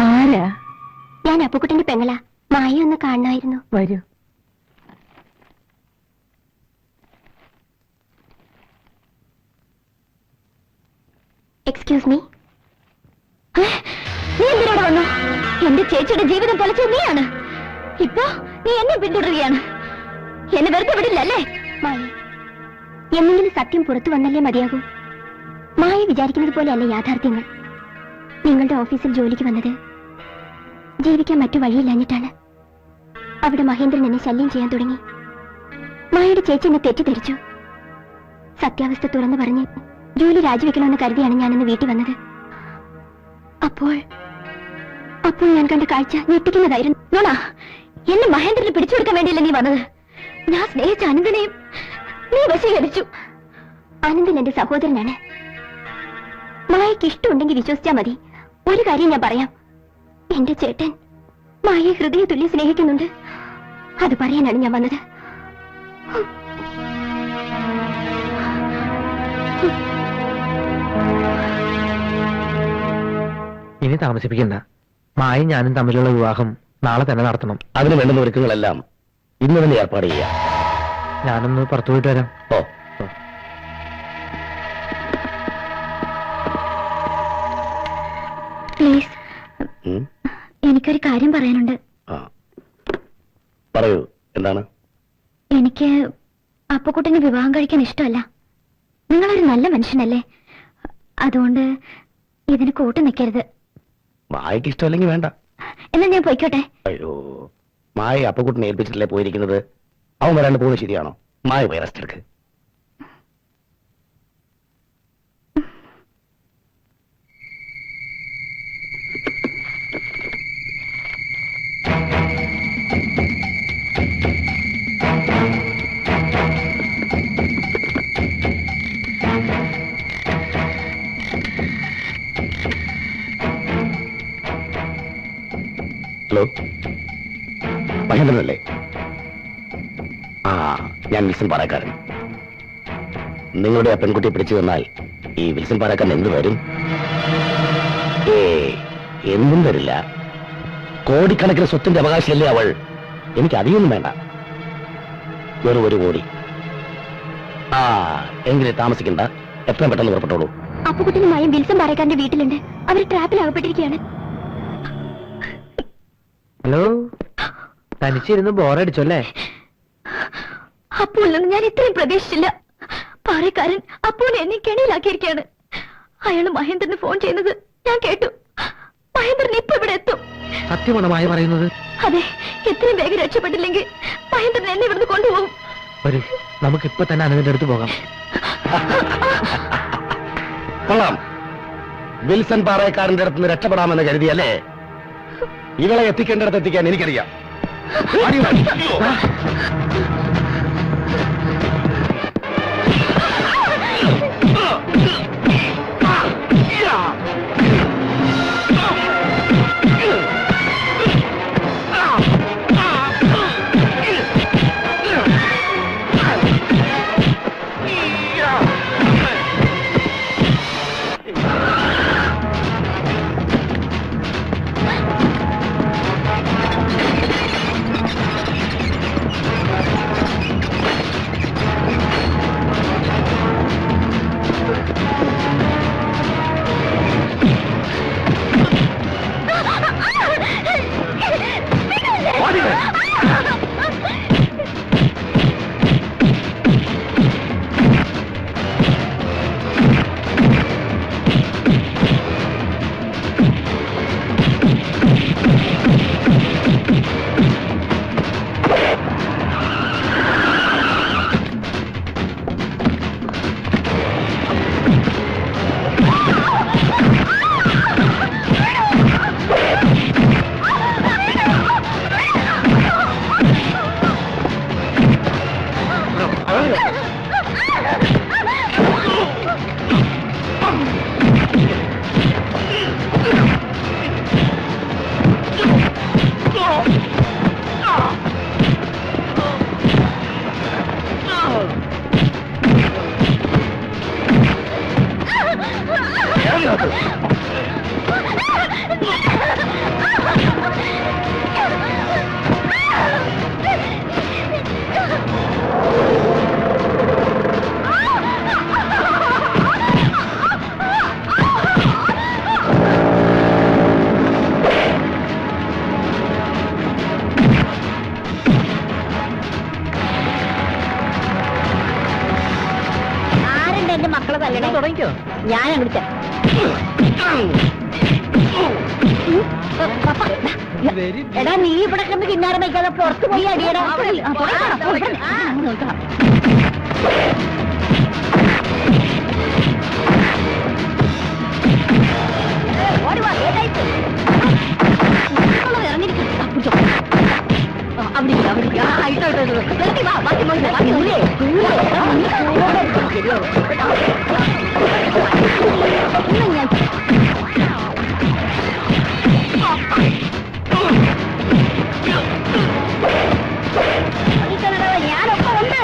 ആരാ? ഞാൻ അപ്പുക്കുട്ടന്റെ പെങ്ങളാ. മായ ഒന്ന് കാണണമായിരുന്നു. വരൂ. Excuse me. നീ എന്തിനോട് വന്നു? എന്റെ ചേച്ചിയുടെ ജീവിതം പൊളിച്ചത് നീയാണ്. ഇപ്പൊ നീ എന്നെ പിന്തുടരുകയാണ്. എന്നെ വെറുതെ വിടില്ലല്ലേ? മായ, എന്നെങ്കിലും സത്യം പുറത്തു വന്നല്ലേ മതിയാകൂ. മായ വിചാരിക്കുന്നത് പോലെയല്ല യാഥാർത്ഥ്യങ്ങൾ. നിങ്ങളുടെ ഓഫീസിൽ ജോലിക്ക് വന്നത് ജീവിക്കാൻ മറ്റു വഴിയില്ലാഞ്ഞിട്ടാണ്. അവിടെ മഹേന്ദ്രൻ എന്നെ ശല്യം ചെയ്യാൻ തുടങ്ങി. മായയുടെ ചേച്ചി എന്നെ തെറ്റിദ്ധരിച്ചു. സത്യാവസ്ഥ തുറന്നു പറഞ്ഞ് ജോലി രാജിവെക്കണമെന്ന് കരുതിയാണ് ഞാനിന്ന് വീട്ടിൽ വന്നത്. അപ്പോൾ ഞാൻ കണ്ട കാഴ്ച ഞെട്ടിക്കുന്നതായിരുന്നു. നോണാ, എന്നെ മഹേന്ദ്രനെ പിടിച്ചുകൊടുക്കാൻ വേണ്ടിയല്ലേ നീ വന്നത്? ഞാൻ സ്നേഹിച്ച അനന്തനെയും നീ വശീകരിച്ചു. അനന്തൻ എന്റെ സഹോദരനാണ്. മായയ്ക്ക് ഇഷ്ടമുണ്ടെങ്കിൽ വിശ്വസിച്ചാ മതി. ഒരു കാര്യം ഞാൻ പറയാം, എന്റെ ചേട്ടൻ മായയെ ഹൃദയതുല്യം സ്നേഹിക്കുന്നുണ്ട്. അത് പറയാനാണ് ഞാൻ വന്നത്. ഇനി താമസിപ്പിക്കണ്ട. മായും ഞാനും തമ്മിലുള്ള വിവാഹം നാളെ തന്നെ നടത്തണം. അതിന് വേണ്ടുന്ന ഒരുക്കങ്ങളെല്ലാം ഇന്ന് തന്നെ ഏർപ്പാട് ചെയ്യാം. ഞാനൊന്ന് പുറത്തു പോയിട്ട് വരാം. ഓ, പ്ലീസ്, എനിക്കൊരു കാര്യം പറയാനുണ്ട്. പറയൂ, എന്താണ്? എനിക്ക് അപ്പുക്കുട്ടനെ വിവാഹം കഴിക്കാൻ ഇഷ്ടമല്ല. നിങ്ങളൊരു നല്ല മനുഷ്യനല്ലേ, അതുകൊണ്ട് ഇതിന് കൂട്ടു നിൽക്കരുത്. മായക്ക് ഇഷ്ടമല്ലെങ്കിൽ വേണ്ട. എന്നാ ഞാൻ പോയിക്കോട്ടെ. അയ്യോ, മായ അപ്പക്കുട്ടിനെ ഏൽപ്പിച്ചിട്ടല്ലേ പോയിരിക്കുന്നത്. അവൻ വരാണ്ട് പോകുന്നത് ശരിയാണോ? മായ പോയി റെസ്റ്റ് എടുക്ക്. ഹലോ, മഹേന്ദ്രനല്ലേ? ആ, ഞാൻ വിൽസൺ പാറക്കാരൻ. നിങ്ങളുടെ ആ പെൺകുട്ടിയെ പിടിച്ചു തന്നാൽ ഈ വിൽസൺ പാറക്കാരൻ എന്ത് വരും? എന്തും തരില്ല. കോടിക്കണക്കിന് സ്വത്തിന്റെ അവകാശമല്ലേ അവൾ. എനിക്ക് അധികമൊന്നും വേണ്ട, വെറും 1 കോടി. ആ, എങ്കിലും താമസിക്കണ്ട, എത്രയും പെട്ടെന്ന് പുറപ്പെട്ടോളൂ. അപ്പുക്കുട്ടനും മായും വിൽസൺ പാറക്കാരന്റെ വീട്ടിലുണ്ട്. അവർ ട്രാപ്പിൽ അകപ്പെട്ടിരിക്കുകയാണ്. ഹലോ, തനിച്ചിരുന്ന് ബോറടിച്ചല്ലേ? അപ്പോൾ ഞാൻ ഇത്രയും പ്രതീക്ഷിച്ചില്ല. പാറക്കാരൻ അപ്പൂനെ എന്നെ കെണിയിലാക്കിയിരിക്കുകയാണ്. അയാൾ മഹേന്ദ്രന് ഫോൺ ചെയ്യുന്നത് ഞാൻ കേട്ടു. മഹേന്ദ്രൻ ഇപ്പൊ ഇവിടെ എത്തും. സത്യമാണ് മായ പറയുന്നത്? അതെ, എത്രയും വേഗം രക്ഷപ്പെട്ടില്ലെങ്കിൽ മഹേന്ദ്രൻ എന്നെ ഇവിടുന്ന് കൊണ്ടുപോകും. വരൂ, നമുക്കിപ്പൊ തന്നെ അനന്തന്റെ അടുത്ത് പോകാം. കൊള്ളാം, വിൽസൺ പാറക്കാരന്റെ അടുത്ത് നിന്ന് രക്ഷപ്പെടാമെന്ന് കരുതിയല്ലേ? ഇവളെ എത്തിക്കേണ്ടിടത്ത് എത്തിക്കാൻ എനിക്കറിയാം. എടാ നീ ഇവിടെ കണ്ട് കിന്നാരം വയ്ക്കാതെ പുറത്തു പോയി അടിയടാ. ഞാനൊക്കെ ഉണ്ട്.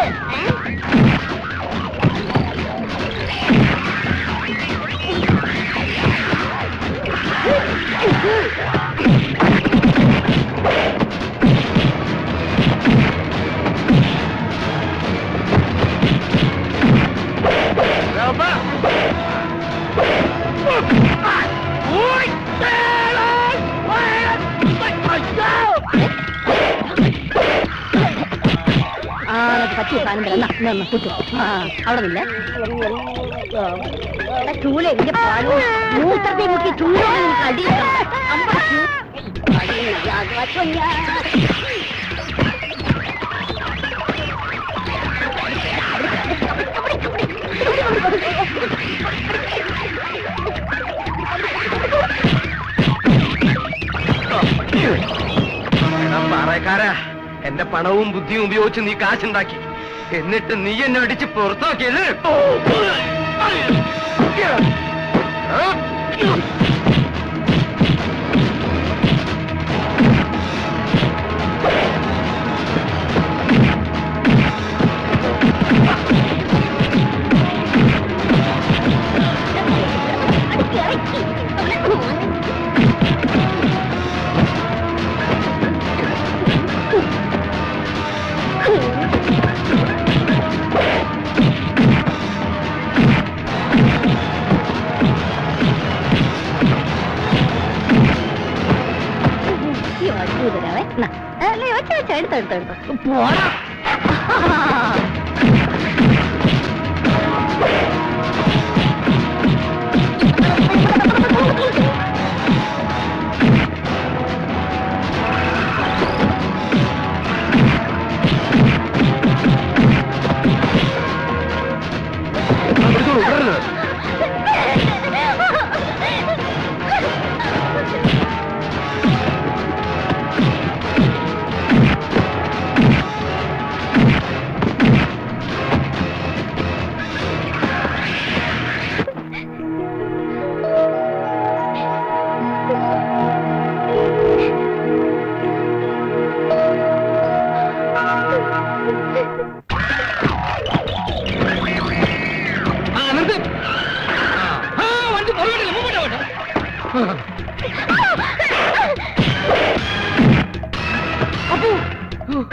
പറ്റിയ സാധനം അവിടെ നില്ല ചൂല എനിക്ക് മൂത്രത്തെ മുക്കി ചൂല അടി പാറക്കാരാ, എന്റെ പണവും ബുദ്ധിയും ഉപയോഗിച്ച് നീ കാശുണ്ടാക്കി, എന്നിട്ട് നീ എന്നെ അടിച്ച് പുറത്താക്കിയല്ലേ? എടുത്തെടുത്തെടുത്തു പോടാ.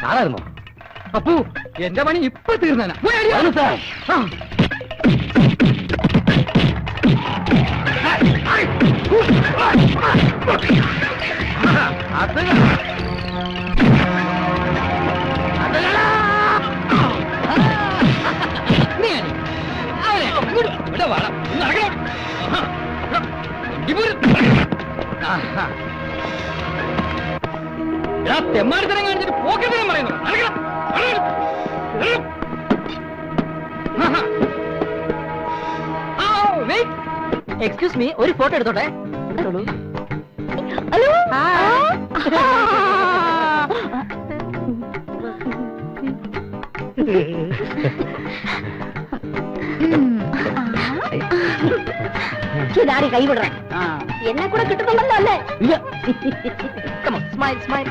ആരായിരുന്നോ? അപ്പു, എന്റെ പണി ഇപ്പൊ തീർന്നാ. തെമ്മാടിത്തരം കാണിച്ചിട്ട് പോക്കറ്റിനും പറയുന്നു. എക്സ്ക്യൂസ് മീ, ഒരു ഫോട്ടോ എടുത്തോട്ടെ. ഹലോ. ഇതാരി കൈവിടറ എന്നെ കൂടെ കിട്ടുന്നുണ്ടല്ലോ അല്ലേ? Smile smile.